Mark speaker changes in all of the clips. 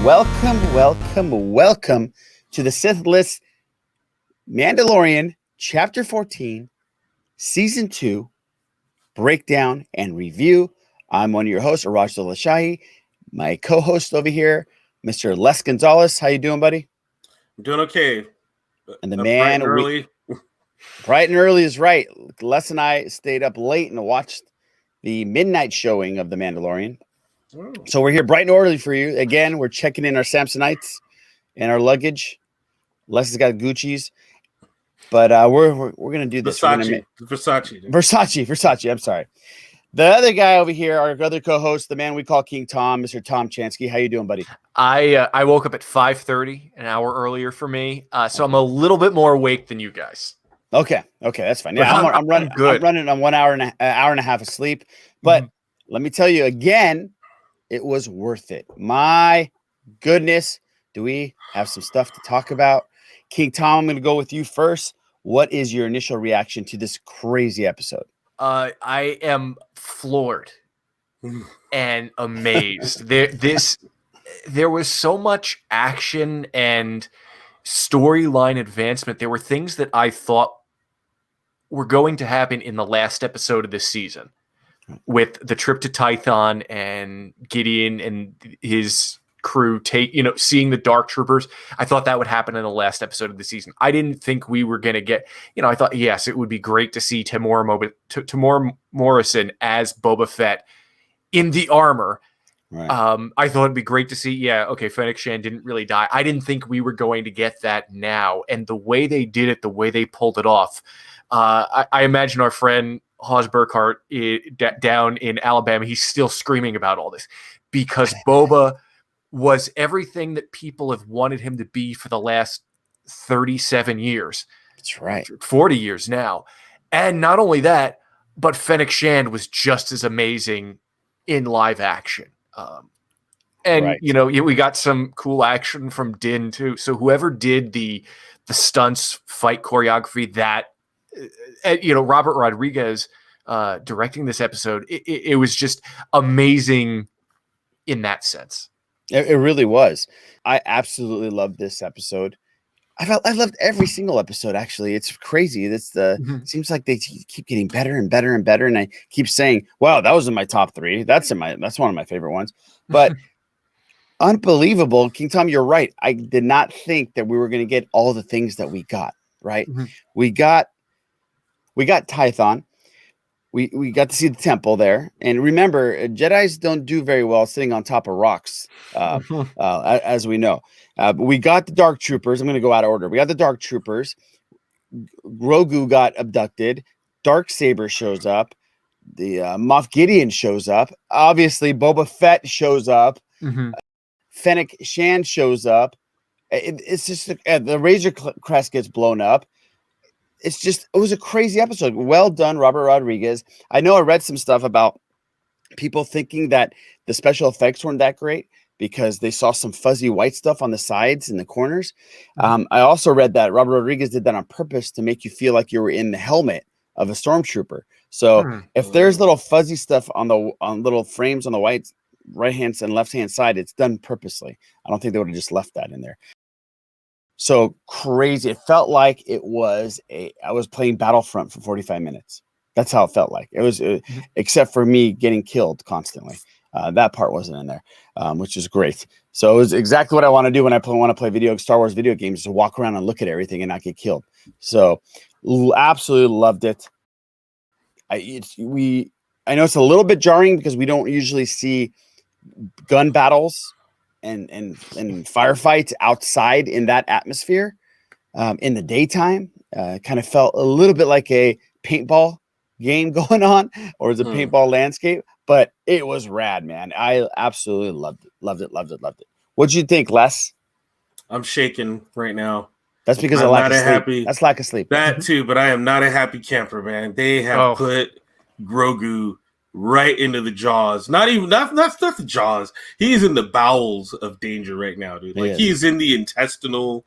Speaker 1: Welcome to the Sith List Mandalorian Chapter 14, Season 2, Breakdown and Review. I'm one of your hosts, Iraj. My co-host over here, Mr. Les Gonzalez. How you doing, buddy?
Speaker 2: I'm doing okay.
Speaker 1: And the man bright and early is right. Les and I stayed up late and watched the midnight showing of The Mandalorian. Oh. So we're here bright and early for you. Again, we're checking in our Samsonites and our luggage. Les has got Gucci's, but we're gonna do this. Versace. I'm sorry. The other guy over here, our other co-host, the man we call King Tom, Mr. Tom Chansky. How you doing, buddy?
Speaker 3: I woke up at 5:30, an hour earlier for me, so I'm a little bit more awake than you guys.
Speaker 1: Okay, that's fine. Yeah, I'm running on 1 hour and a half of sleep, but let me tell you again, it was worth it. My goodness, do we have some stuff to talk about? King Tom, I'm going to go with you first. What is your initial reaction to this crazy episode?
Speaker 3: I am floored and amazed. There was so much action and storyline advancement. There were things that I thought were going to happen in the last episode of this season, with the trip to Tython and Gideon and his crew seeing the Dark Troopers. I thought that would happen in the last episode of the season. I didn't think we were going to get, I thought, yes, it would be great to see Tamora Morrison as Boba Fett in the armor. Right. I thought it'd be great to see, Fennec Shand didn't really die. I didn't think we were going to get that now. And the way they did it, the way they pulled it off, I imagine our friend Hawes Burkhart down in Alabama, he's still screaming about all this because Boba was everything that people have wanted him to be for the last 37 years.
Speaker 1: That's right.
Speaker 3: 40 years now. And not only that, but Fennec Shand was just as amazing in live action. We got some cool action from Din too. So whoever did the stunts, fight choreography, that Robert Rodriguez directing this episode, it was just amazing in that sense.
Speaker 1: It really was. I absolutely loved this episode. I loved every single episode. Actually, it's crazy. Seems like they keep getting better and better and better. And I keep saying, "Wow, that was in my top 3. That's one of my favorite ones." But unbelievable, King Tom. You're right. I did not think that we were going to get all the things that we got. Right? Mm-hmm. We got Tython. We got to see the temple there. And remember, Jedis don't do very well sitting on top of rocks, as we know. We got the Dark Troopers. I'm going to go out of order. We got the Dark Troopers. Grogu got abducted. Darksaber shows up. The Moff Gideon shows up. Obviously, Boba Fett shows up. Mm-hmm. Fennec Shand shows up. It's just the Razor Crest gets blown up. It was a crazy episode. Well done, Robert Rodriguez. I know I read some stuff about people thinking that the special effects weren't that great because they saw some fuzzy white stuff on the sides and the corners. I also read that Robert Rodriguez did that on purpose to make you feel like you were in the helmet of a stormtrooper. So if there's little fuzzy stuff on little frames on the right hand and left hand side, it's done purposely. I don't think they would have just left that in there. So crazy. It felt like I was playing Battlefront for 45 minutes. That's how it felt like. It was, except for me getting killed constantly. That part wasn't in there, which is great. So it was exactly what I want to do when I want to play Star Wars video games, to walk around and look at everything and not get killed. So absolutely loved it. I know it's a little bit jarring because we don't usually see gun battles and firefights outside in that atmosphere in the daytime. Kind of felt a little bit like a paintball game going on, or is a paintball landscape, but it was rad, man. I absolutely loved it. What'd you think, Les?
Speaker 2: I'm shaking right now.
Speaker 1: That's because of lack of sleep. That's lack of sleep.
Speaker 2: That too, but I am not a happy camper, man. They have put Grogu right into the jaws. Not the jaws. He's in the bowels of danger right now, dude. Like he's in the intestinal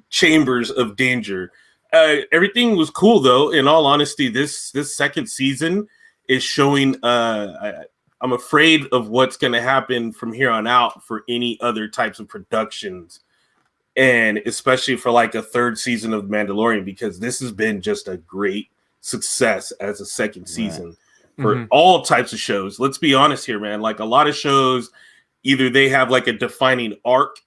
Speaker 2: chambers of danger. Everything was cool though. In all honesty, this second season is showing I'm afraid of what's going to happen from here on out for any other types of productions, and especially for like a third season of Mandalorian, because this has been just a great success as a second season for all types of shows. Let's be honest here, man. Like a lot of shows, either they have like a defining arc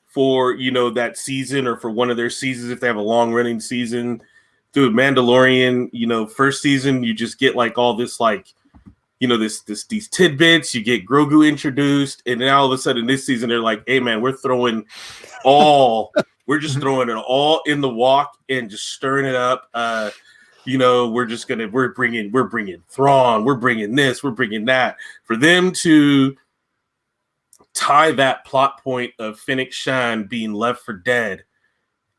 Speaker 2: for, you know, that season, or for one of their seasons if they have a long running season. Dude, Mandalorian, you know, first season you just get like all this, like, you know, these tidbits. You get Grogu introduced, and then all of a sudden this season they're like, "Hey, man, we're just throwing it all in the wok and just stirring it up." You know, we're bringing Thrawn, we're bringing this, we're bringing that. For them to tie that plot point of Fennec Shand being left for dead,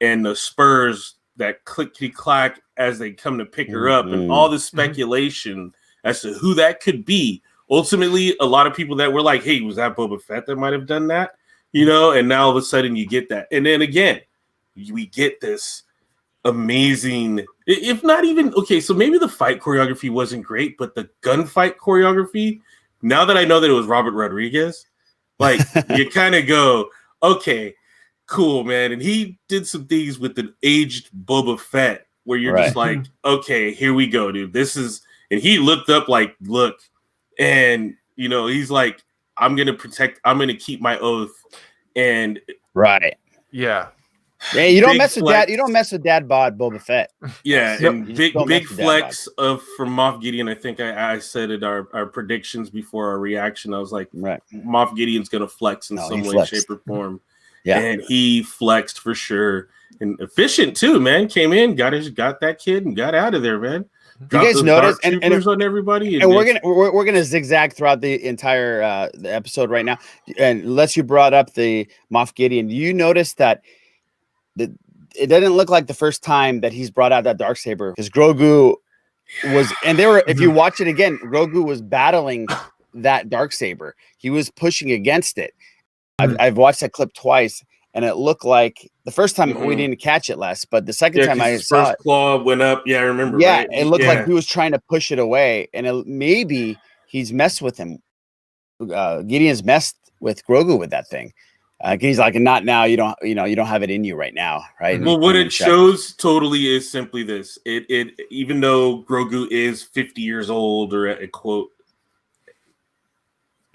Speaker 2: and the Spurs that clickety clack as they come to pick her up, and all the speculation as to who that could be. Ultimately, a lot of people that were like, "Hey, was that Boba Fett that might have done that?" You know, and now all of a sudden you get that. And then again, we get this amazing, if not even, okay, so maybe the fight choreography wasn't great, but the gunfight choreography, now that I know that it was Robert Rodriguez, like, you kind of go, okay, cool, man. And he did some things with an aged Boba Fett where you're just like, okay, here we go, dude. This is, and he looked up like, look, and, you know, he's like, I'm going to keep my oath. And
Speaker 3: yeah,
Speaker 1: you don't mess with dad. You don't mess with dad bod Boba Fett.
Speaker 2: Yeah, and big flex from Moff Gideon. I think I said it our predictions before our reaction. I was like, Moff Gideon's gonna flex in some way, shape, or form. Yeah, and he flexed for sure, and efficient too, man. Came in, got that kid, and got out of there, man.
Speaker 1: You guys notice, and
Speaker 2: on everybody,
Speaker 1: and we're gonna zigzag throughout the entire the episode right now. And unless you brought up the Moff Gideon, you notice that it doesn't look like the first time that he's brought out that Darksaber, because Grogu was, and they were, if you watch it again, Grogu was battling that Darksaber. He was pushing against it. I've watched that clip twice, and it looked like the first time we didn't catch it less, but the second time I saw it,
Speaker 2: claw went up. Yeah, I remember.
Speaker 1: Yeah,
Speaker 2: right?
Speaker 1: It looked like he was trying to push it away, and maybe he's messed with him. Gideon's messed with Grogu with that thing. He's like, not now. You don't have it in you right now, right?
Speaker 2: Well, what it shows totally is simply this: it even though Grogu is 50 years old, or a quote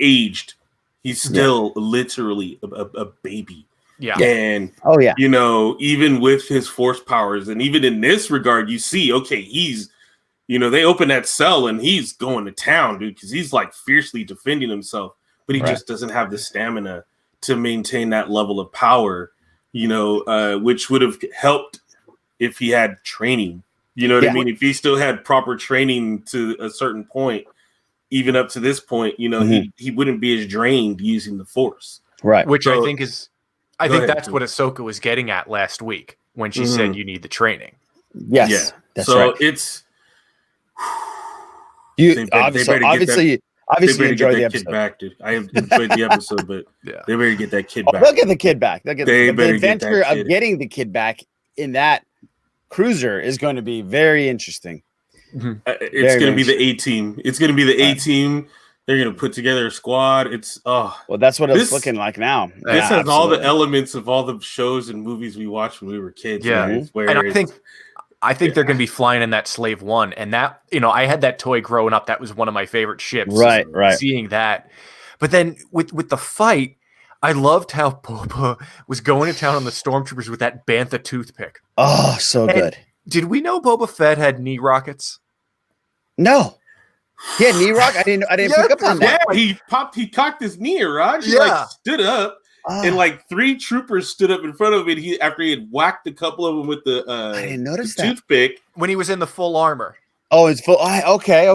Speaker 2: aged, he's still literally a baby.
Speaker 3: Yeah.
Speaker 2: And you know, even with his force powers, and even in this regard, you see, okay, he's, you know, they open that cell and he's going to town, dude, because he's like fiercely defending himself, but he just doesn't have the stamina to maintain that level of power, you know, which would have helped if he had training. You know what I mean? If he still had proper training to a certain point, even up to this point, you know, he wouldn't be as drained using the force.
Speaker 1: Right.
Speaker 3: Which I think that's what Ahsoka was getting at last week when she said you need the training.
Speaker 1: Yes.
Speaker 2: Yeah.
Speaker 1: That's
Speaker 2: so
Speaker 1: right.
Speaker 2: it's
Speaker 1: obviously
Speaker 2: you enjoyed
Speaker 1: the
Speaker 2: episode. Kid back, dude. I enjoyed the episode, but they better get that kid back.
Speaker 1: They'll get the kid back. The adventure of getting the kid back in that cruiser is going to be very interesting.
Speaker 2: It's going to be the A team. It's going to be the A team. They're going to put together a squad. It's well,
Speaker 1: that's what it's looking like now.
Speaker 2: This has all the elements of all the shows and movies we watched when we were kids.
Speaker 3: Yeah, and I think they're going to be flying in that Slave One, and that, you know, I had that toy growing up. That was one of my favorite ships.
Speaker 1: Right.
Speaker 3: Seeing that, but then with the fight, I loved how Boba was going to town on the stormtroopers with that bantha toothpick.
Speaker 1: Oh, so good.
Speaker 3: Did we know Boba Fett had knee rockets?
Speaker 1: No. He had knee rock? I didn't pick up on that.
Speaker 2: Yeah, he cocked his knee, Iraj. He like stood up. And like 3 troopers stood up in front of it. After he had whacked a couple of them with the
Speaker 1: I didn't notice
Speaker 2: the toothpick
Speaker 3: when he was in the full armor.
Speaker 1: Oh, it's full. Okay.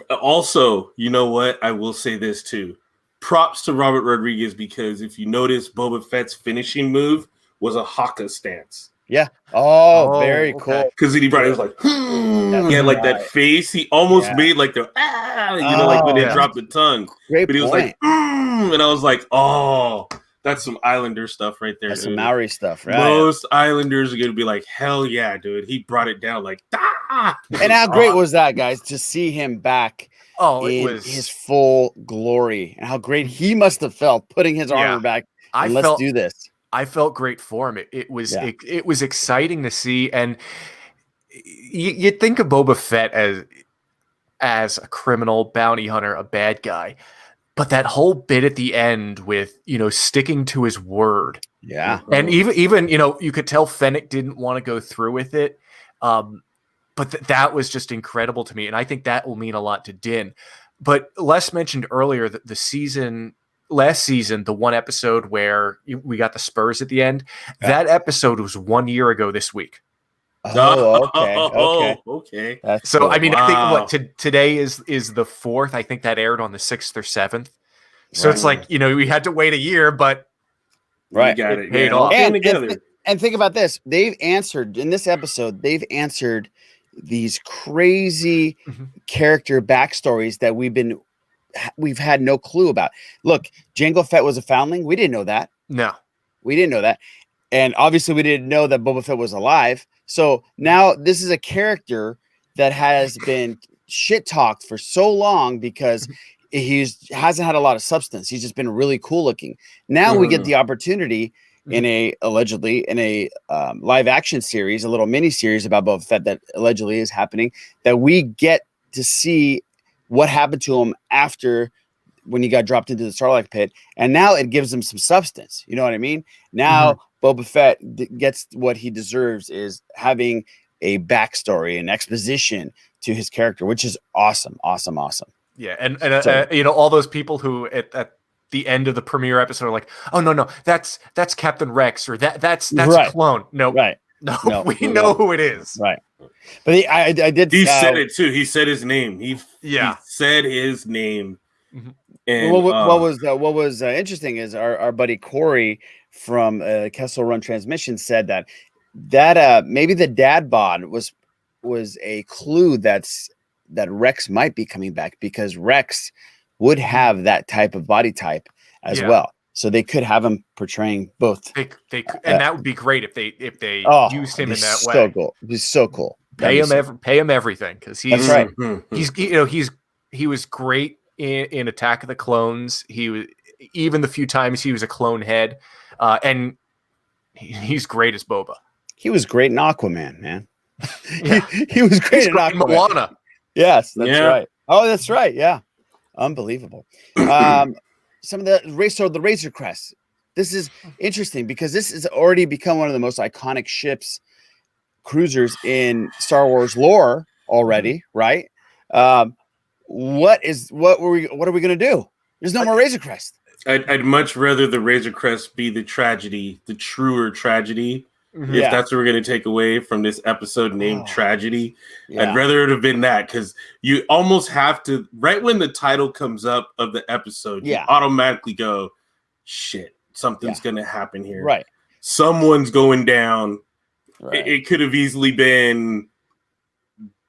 Speaker 2: Also, you know what? I will say this too. Props to Robert Rodriguez, because if you notice, Boba Fett's finishing move was a haka stance.
Speaker 1: Yeah. Oh, very cool.
Speaker 2: Because he brought it, was like, he had like that face. He almost made like the like when they dropped the tongue.
Speaker 1: Great
Speaker 2: but he was like, and I was like, oh, that's some Islander stuff right there.
Speaker 1: That's some Maori stuff, right?
Speaker 2: Most Islanders are gonna be like, hell yeah, dude. He brought it down like,
Speaker 1: And how great was that, guys, to see him back in his full glory, and how great he must have felt putting his armor back. And let's do this.
Speaker 3: I felt great for him. It was exciting to see, and you think of Boba Fett as a criminal bounty hunter, a bad guy, but that whole bit at the end with sticking to his word, and even you could tell Fennec didn't want to go through with it, but that was just incredible to me, and I think that will mean a lot to Din. But Les mentioned earlier that last season, the one episode where we got the Spurs at the end, that episode was 1 year ago this week.
Speaker 1: Oh, okay.
Speaker 3: That's so cool. I mean, I think today is the 4th. I think that aired on the 6th or 7th. So it's like, we had to wait a year, but
Speaker 2: we got it
Speaker 3: paid off.
Speaker 1: And think about this. They've answered in this episode, these crazy character backstories that we've had no clue about. Look, Jango Fett was a foundling. We didn't know that.
Speaker 3: No,
Speaker 1: we didn't know that. And obviously we didn't know that Boba Fett was alive. So now this is a character that has been shit talked for so long because he hasn't had a lot of substance. He's just been really cool looking. Now we get the opportunity allegedly in a live action series, a little mini series about Boba Fett that allegedly is happening, that we get to see what happened to him after when he got dropped into the Sarlacc pit. And now it gives him some substance. You know what I mean? Now Boba Fett gets what he deserves, is having a backstory, an exposition to his character, which is awesome.
Speaker 3: Yeah. And all those people who at the end of the premiere episode are like, oh no, that's Captain Rex, or that's a clone. No,
Speaker 1: right.
Speaker 3: No, we know who it is.
Speaker 1: Right. But I did.
Speaker 2: He said it too. He said his name. He said his name.
Speaker 1: And what was interesting is our buddy Corey from Kessel Run Transmission said that maybe the dad bod was a clue that Rex might be coming back, because Rex would have that type of body type as well. So they could have him portraying both.
Speaker 3: They could, and that would be great if they used him in that way.
Speaker 1: So cool. It'd be so cool.
Speaker 3: Pay him everything, because he's
Speaker 1: that's right.
Speaker 3: He was great in Attack of the Clones. He was, even the few times he was a clone head, and he's great as Boba.
Speaker 1: He was great in Aquaman, man. he was great in Aquaman.
Speaker 3: Moana.
Speaker 1: Yes, that's right. Oh, that's right. Yeah, unbelievable. Some of the Razor Crest. This is interesting because this has already become one of the most iconic cruisers in Star Wars lore already, right? What are we going to do? There's no more Razor Crest.
Speaker 2: I'd much rather the Razor Crest be the tragedy, the truer tragedy. If that's what we're going to take away from this episode named Tragedy, I'd rather it have been that, because you almost have to, right when the title comes up of the episode, you automatically go, shit, something's going to happen here.
Speaker 1: Right.
Speaker 2: Someone's going down.
Speaker 1: Right.
Speaker 2: It could have easily been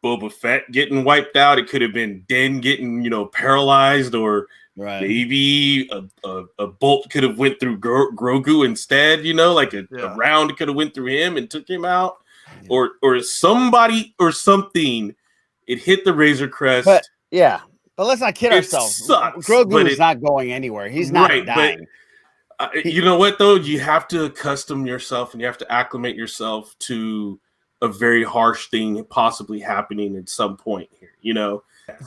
Speaker 2: Boba Fett getting wiped out. It could have been Din getting, paralyzed, or maybe a bolt could have went through Grogu instead, like a round could have went through him and took him out, or somebody or something. It hit the Razor Crest.
Speaker 1: But let's not kid ourselves.
Speaker 2: Sucks,
Speaker 1: Grogu is not going anywhere. He's not dying.
Speaker 2: But, you know what, though? You have to accustom yourself and you have to acclimate yourself to a very harsh thing possibly happening at some point here,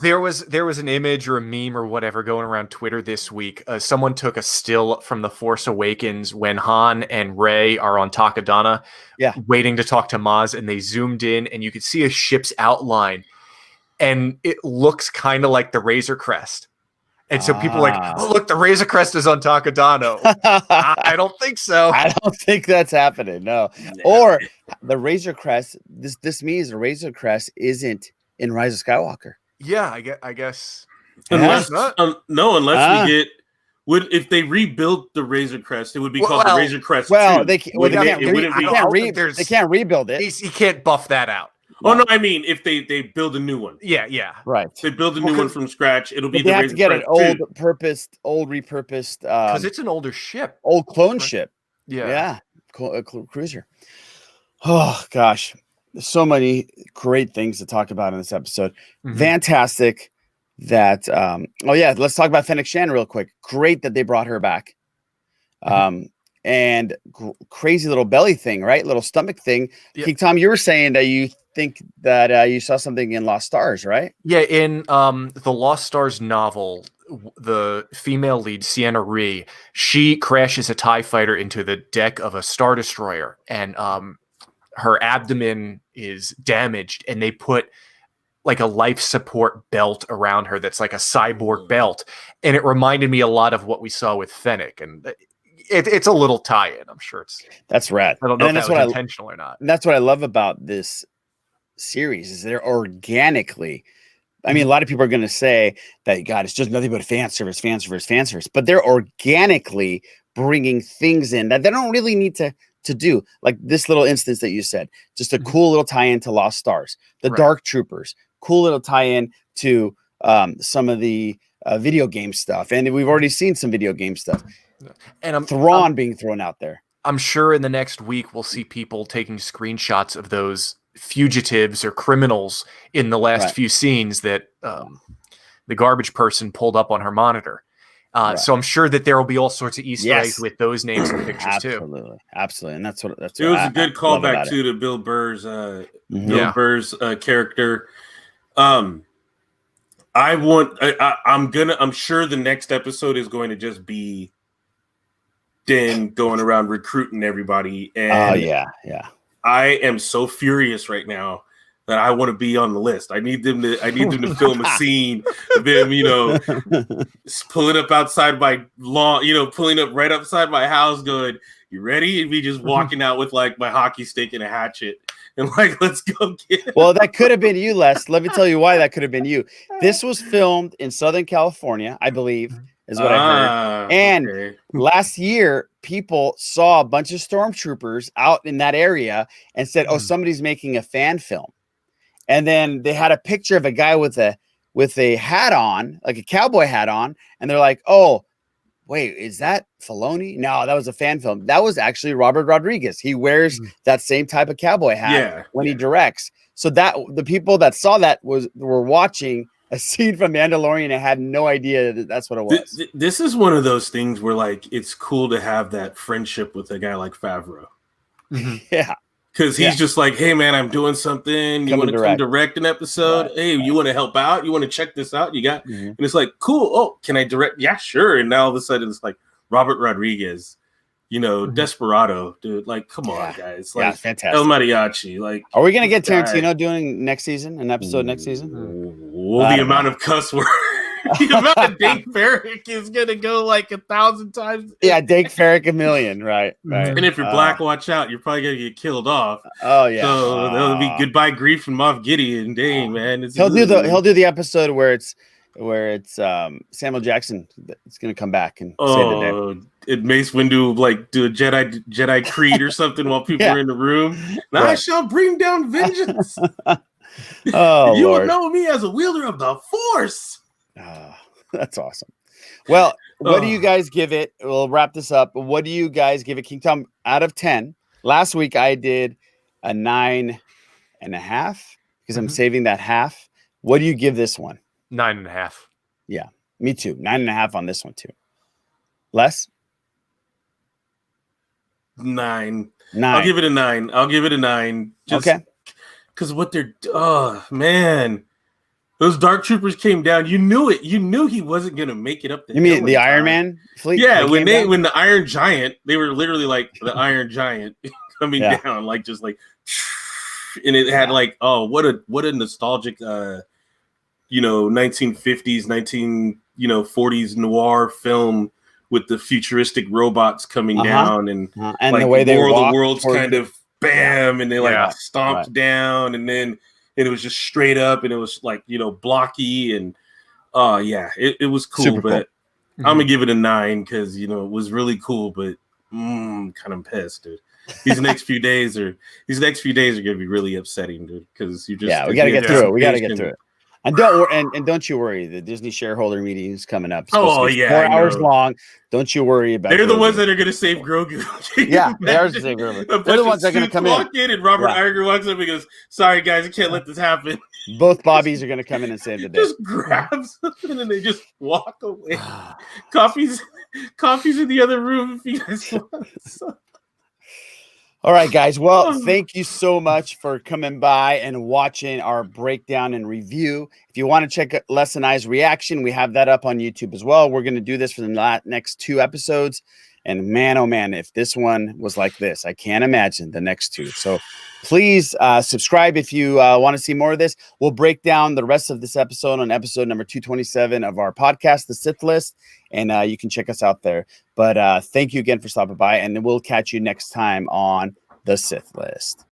Speaker 2: There was an image or a meme or whatever going around Twitter this week. Someone took a still from The Force Awakens when Han and Rey are on Takodana, waiting to talk to Maz, and they zoomed in and you could see a ship's outline, and it looks kind of like the Razor Crest. And so people are like, oh, look, the Razor Crest is on Takodana. I don't think so.
Speaker 1: I don't think that's happening, no. Or the Razor Crest, this means the Razor Crest isn't in Rise of Skywalker.
Speaker 3: Yeah, I guess.
Speaker 2: Unless we get, if they rebuild the Razor Crest, it would be called the Razor Crest.
Speaker 1: Well, they can't rebuild it.
Speaker 3: He can't buff that out.
Speaker 2: Oh no, I mean if they build a new one.
Speaker 3: Yeah.
Speaker 1: Right.
Speaker 2: If they build a new one from scratch, it'll be the
Speaker 1: Razor
Speaker 2: Razor
Speaker 1: Crest. They have to get
Speaker 2: Crest
Speaker 1: an old repurposed
Speaker 3: because it's an older ship.
Speaker 1: Old clone ship.
Speaker 3: Yeah.
Speaker 1: Cruiser. Oh gosh. There's so many great things to talk about in this episode. Fantastic that let's talk about Fennec Shan real quick. Great that they brought her back. And crazy little belly thing, right? Little stomach thing.
Speaker 3: Yep.
Speaker 1: King Tom, you were saying that you think that you saw something in Lost Stars, right?
Speaker 3: Yeah, in the Lost Stars novel, the female lead, Sienna Rhee, she crashes a TIE fighter into the deck of a Star Destroyer, and her abdomen is damaged, and they put like a life support belt around her that's like a cyborg belt. And it reminded me a lot of what we saw with Fennec. And it's a little tie-in. I'm sure
Speaker 1: that's rad.
Speaker 3: I don't know if that was intentional or not.
Speaker 1: That's what I love about this series is they're organically. I mean, a lot of people are going to say that, God, it's just nothing but fan service, but they're organically bringing things in that they don't really need to do. Like this little instance that you said, just a cool little tie-in to Lost Stars, the Dark Troopers, cool little tie-in to some of the video game stuff. And we've already seen some video game stuff. And Thrawn being thrown out there. I'm
Speaker 3: sure in the next week, we'll see people taking screenshots of those fugitives or criminals in the last few scenes that the garbage person pulled up on her monitor. So I'm sure that there will be all sorts of Easter eggs with those names and pictures too.
Speaker 1: Absolutely. And that's
Speaker 2: it was a good callback to Bill Burr's Burr's character. I'm sure the next episode is going to just be Din going around recruiting everybody. And I am so furious right now that I want to be on the list. I need them to film a scene of them, pulling up outside my lawn, pulling up right outside my house going, "You ready?" And me just walking out with like my hockey stick and a hatchet and like, "Let's go get it."
Speaker 1: Well, that could have been you, Les. Let me tell you why that could have been you. This was filmed in Southern California, I believe, is what I heard. And last year, people saw a bunch of stormtroopers out in that area and said, "Oh, somebody's making a fan film." And then they had a picture of a guy with a hat on, like a cowboy hat on, and they're like, "Oh, wait, is that Filoni?" No, that was a fan film. That was actually Robert Rodriguez. He wears that same type of cowboy hat when he directs. So that the people that saw that were watching a scene from Mandalorian and had no idea that that's what it was.
Speaker 2: This is one of those things where like it's cool to have that friendship with a guy like Favreau.
Speaker 1: Yeah.
Speaker 2: Because he's just like, "Hey, man, I'm doing something. You want to come direct an episode? Hey, you want to help out? You want to check this out? You got?" And it's like, "Cool. Oh, can I direct? Yeah, sure." And now all of a sudden it's like Robert Rodriguez, Desperado, dude. Like, come on, guys. Like,
Speaker 1: fantastic.
Speaker 2: El Mariachi. Like,
Speaker 1: are we going to get Tarantino doing next season, an episode next season?
Speaker 2: Well, the amount of cuss words. The amount of Dake Farrick is gonna go like 1,000 times.
Speaker 1: Yeah, Dake Farrick 1,000,000. Right.
Speaker 2: And if you're black, watch out. You're probably gonna get killed off.
Speaker 1: Oh yeah.
Speaker 2: So that'll be goodbye grief from Moff Gideon. Dang, man.
Speaker 1: He'll do the episode where it's Samuel Jackson. It's gonna come back and save the day.
Speaker 2: And Mace Windu like do a Jedi Creed or something while people are in the room. Now I shall bring down vengeance.
Speaker 1: Oh,
Speaker 2: you
Speaker 1: Lord.
Speaker 2: will know me as a wielder of the Force.
Speaker 1: That's awesome. Well, what do you guys give it? We'll wrap this up. What do you guys give it, King Tom, out of 10? Last week I did a 9.5 because I'm saving that half. What do you give this one?
Speaker 3: 9.5.
Speaker 1: Yeah, me too. 9.5 on this one too. Les?
Speaker 2: 9. I'll give it a 9. Just because what they're man. Those Dark Troopers came down. You knew it. You knew he wasn't going to make it up the
Speaker 1: hill. You mean the Iron Man fleet?
Speaker 2: Yeah, when the Iron Giant, they were literally like the Iron Giant coming down, like just like, and it had like, oh, what a nostalgic, 1950s, 40s noir film with the futuristic robots coming down and like the way the world's kind of bam, and they like stomped down, and then. And it was just straight up, and it was like blocky, and it was cool.
Speaker 1: Super
Speaker 2: but cool. I'm gonna give it a 9 because it was really cool, but kind of pissed, dude. These next few days are gonna be really upsetting, dude. Because you just
Speaker 1: we gotta get through it. We gotta get through it. And don't you worry, the Disney shareholder meeting is coming up. It's
Speaker 2: Oh
Speaker 1: to be
Speaker 2: yeah,
Speaker 1: 4 hours long. Don't you worry about.
Speaker 2: They're the ones that are going to save Grogu.
Speaker 1: Yeah, they are to save Grogu. They're the ones that are going to come
Speaker 2: walk in, and Robert Iger walks up and goes, "Sorry guys, I can't let this happen."
Speaker 1: Both Bobbies are going to come in and save the day.
Speaker 2: Just grab something and they just walk away. Coffee's in the other room if you guys want.
Speaker 1: All right, guys. Well, thank you so much for coming by and watching our breakdown and review. If you want to check Les and I's reaction, we have that up on YouTube as well. We're going to do this for the next 2 episodes. And man, oh man, if this one was like this, I can't imagine the next 2. So please subscribe if you want to see more of this. We'll break down the rest of this episode on episode number 227 of our podcast, The Sith List. And you can check us out there. But thank you again for stopping by. And we'll catch you next time on The Sith List.